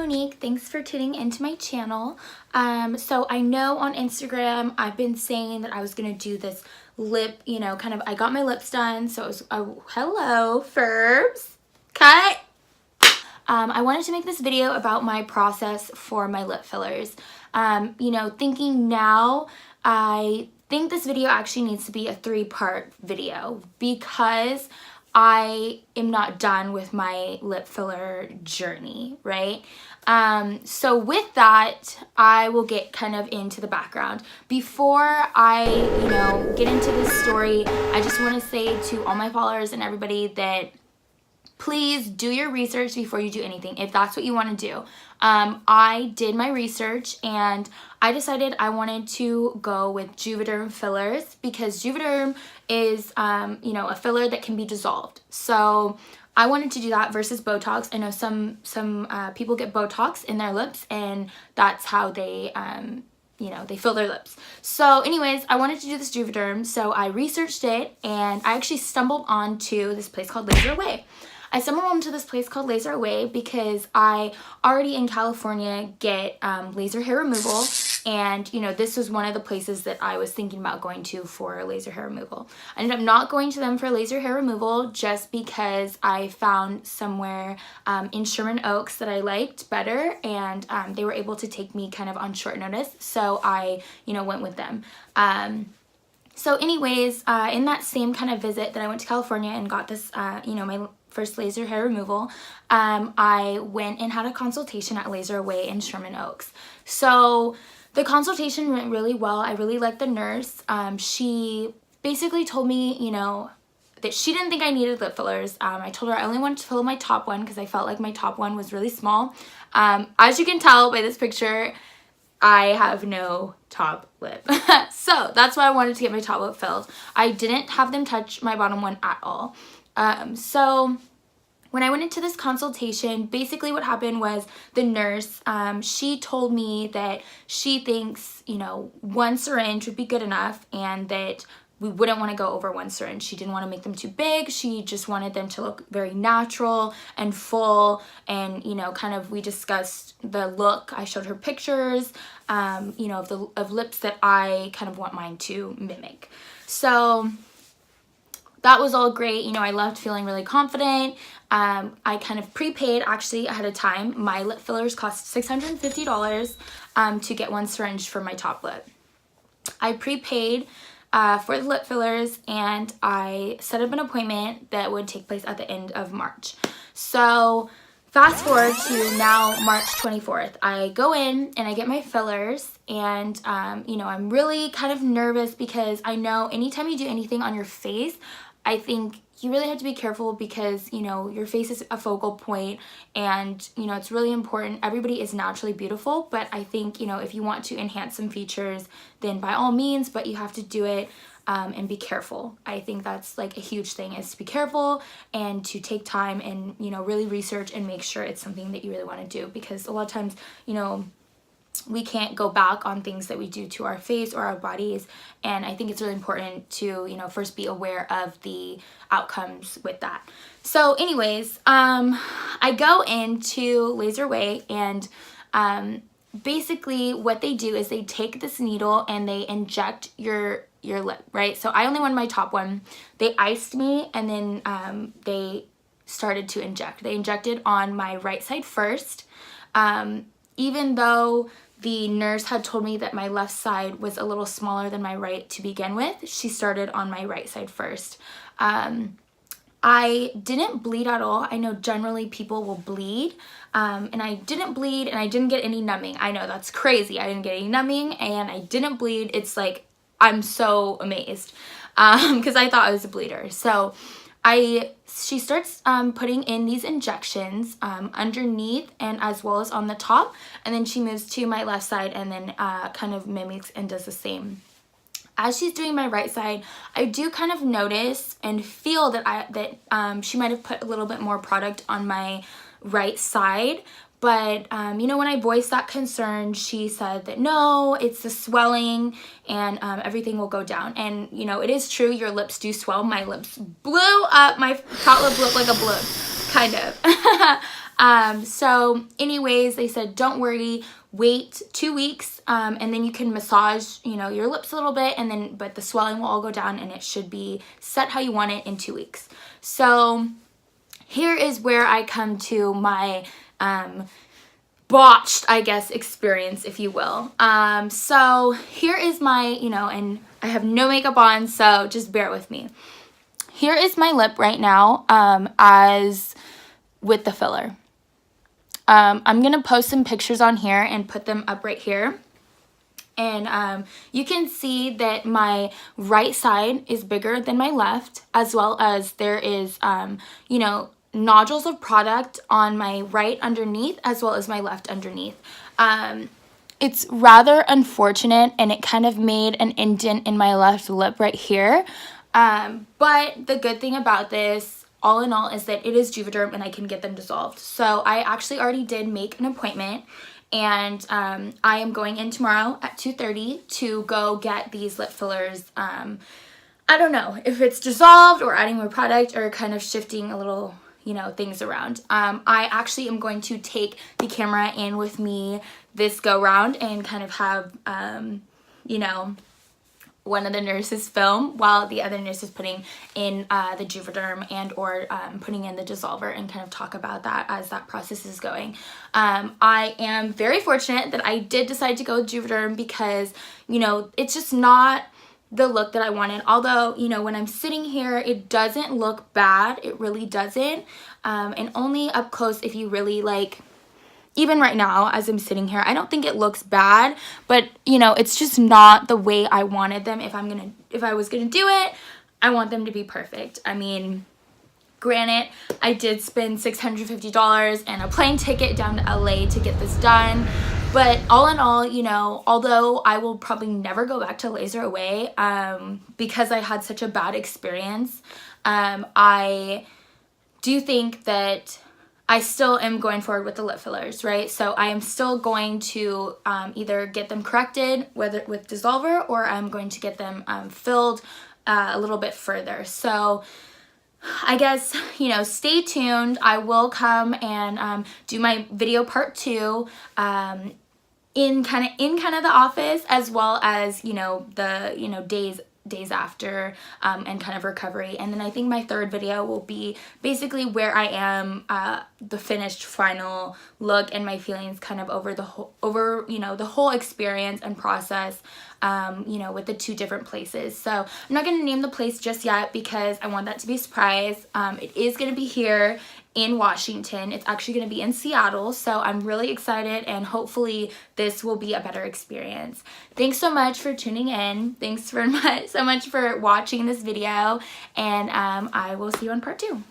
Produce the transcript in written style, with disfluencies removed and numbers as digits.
Monique. Thanks for tuning into my channel. So I know on Instagram I've been saying that I was gonna do this lip, I got my lips done, so it was, hello Ferbs, cut. I wanted to make this video about my process for my lip fillers. Thinking now, I think this video actually needs to be a 3-part video because I am not done with my lip filler journey, right? So with that, I will get kind of into the background. Before I, get into this story, I just want to say to all my followers and everybody that please do your research before you do anything, if that's what you want to do. I did my research and I decided I wanted to go with Juvederm fillers because Juvederm is, a filler that can be dissolved. So I wanted to do that versus Botox. I know some people get Botox in their lips and that's how they, they fill their lips. So anyways, I wanted to do this Juvederm, so I researched it and I actually stumbled onto this place called Laser Away. I stumbled onto this place called Laser Away because I already in California get laser hair removal, and this was one of the places that I was thinking about going to for laser hair removal. I ended up not going to them for laser hair removal just because I found somewhere in Sherman Oaks that I liked better, and they were able to take me kind of on short notice, so I went with them. So anyways, in that same kind of visit that I went to California and got this, my first laser hair removal, I went and had a consultation at Laser Away in Sherman Oaks. So the consultation went really well. I really liked the nurse. She basically told me, that she didn't think I needed lip fillers. I told her I only wanted to fill my top one because I felt like my top one was really small. As you can tell by this picture, I have no top lip. So that's why I wanted to get my top lip filled. I didn't have them touch my bottom one at all. So when I went into this consultation, basically what happened was the nurse, she told me that she thinks, 1 syringe would be good enough and that we wouldn't want to go over 1 syringe. She didn't want to make them too big. She just wanted them to look very natural and full, and we discussed the look. I showed her pictures, of lips that I kind of want mine to mimic. So that was all great. I loved feeling really confident. I kind of prepaid actually ahead of time. My lip fillers cost $650 to get 1 syringe for my top lip. I prepaid for the lip fillers and I set up an appointment that would take place at the end of March. So fast forward to now March 24th. I go in and I get my fillers and, I'm really kind of nervous because I know anytime you do anything on your face, I think you really have to be careful because, your face is a focal point and, it's really important. Everybody is naturally beautiful, but I think, if you want to enhance some features, then by all means, but you have to do it and be careful. I think that's like a huge thing, is to be careful and to take time and, really research and make sure it's something that you really want to do, because a lot of times, we can't go back on things that we do to our face or our bodies, and I think it's really important to first be aware of the outcomes with that. So anyways, I go into Laser Way and basically what they do is they take this needle and they inject your lip, right? So I only wanted my top one. They iced me and then they started to inject. They injected on my right side first. Even though the nurse had told me that my left side was a little smaller than my right to begin with, she started on my right side first. I didn't bleed at all. I know generally people will bleed, and I didn't bleed and I didn't get any numbing. I know that's crazy. I didn't get any numbing and I didn't bleed. It's like, I'm so amazed because I thought I was a bleeder. So she starts putting in these injections underneath and as well as on the top, and then she moves to my left side and then kind of mimics and does the same. As she's doing my right side, I do kind of notice and feel that she might have put a little bit more product on my right side. But, when I voiced that concern, she said that no, it's the swelling and everything will go down. And, it is true, your lips do swell. My lips blew up. My top lip looked like a balloon, kind of. So anyways, they said, don't worry, wait 2 weeks, and then you can massage, you know, your lips a little bit, and then, but the swelling will all go down and it should be set how you want it in 2 weeks. So here is where I come to my, botched, I guess, experience, if you will. So here is my, you know, and I have no makeup on, so just bear with me. Here is my lip right now, as with the filler. I'm going to post some pictures on here and put them up right here. And you can see that my right side is bigger than my left, as well as there is, you know, nodules of product on my right underneath as well as my left underneath. It's rather unfortunate, and it kind of made an indent in my left lip right here. But the good thing about this, all in all, is that it is Juvederm and I can get them dissolved. So I actually already did make an appointment, and I am going in tomorrow at 2:30 to go get these lip fillers. I don't know if it's dissolved or adding more product or kind of shifting a little, you know, things around. I actually am going to take the camera in with me this go round and kind of have, you know, one of the nurses film while the other nurse is putting in the Juvederm and or putting in the dissolver, and kind of talk about that as that process is going. I am very fortunate that I did decide to go with Juvederm because, you know, it's just not the look that I wanted. Although, you know, when I'm sitting here, it doesn't look bad. It really doesn't. And only up close, if you really like, even right now as I'm sitting here, I don't think it looks bad, but you know, it's just not the way I wanted them. If I was gonna do it, I want them to be perfect. I mean, granted, I did spend $650 and a plane ticket down to LA to get this done. But all in all, you know, although I will probably never go back to laser away, because I had such a bad experience, I do think that I still am going forward with the lip fillers, right? So I am still going to either get them corrected, whether with dissolver, or I'm going to get them filled a little bit further. So I guess, you know, stay tuned. I will come and do my video part 2 in kind of the office, as well as, you know, the, you know, days after, and kind of recovery. And then I think my third video will be basically where I am, the finished final look and my feelings kind of over you know, the whole experience and process, you know, with the 2 different places. So I'm not going to name the place just yet because I want that to be a surprise. It is going to be here in Washington. It's actually going to be in Seattle, so I'm really excited, and hopefully this will be a better experience. Thanks so much for tuning in. Thanks so much for watching this video, and I will see you on part 2.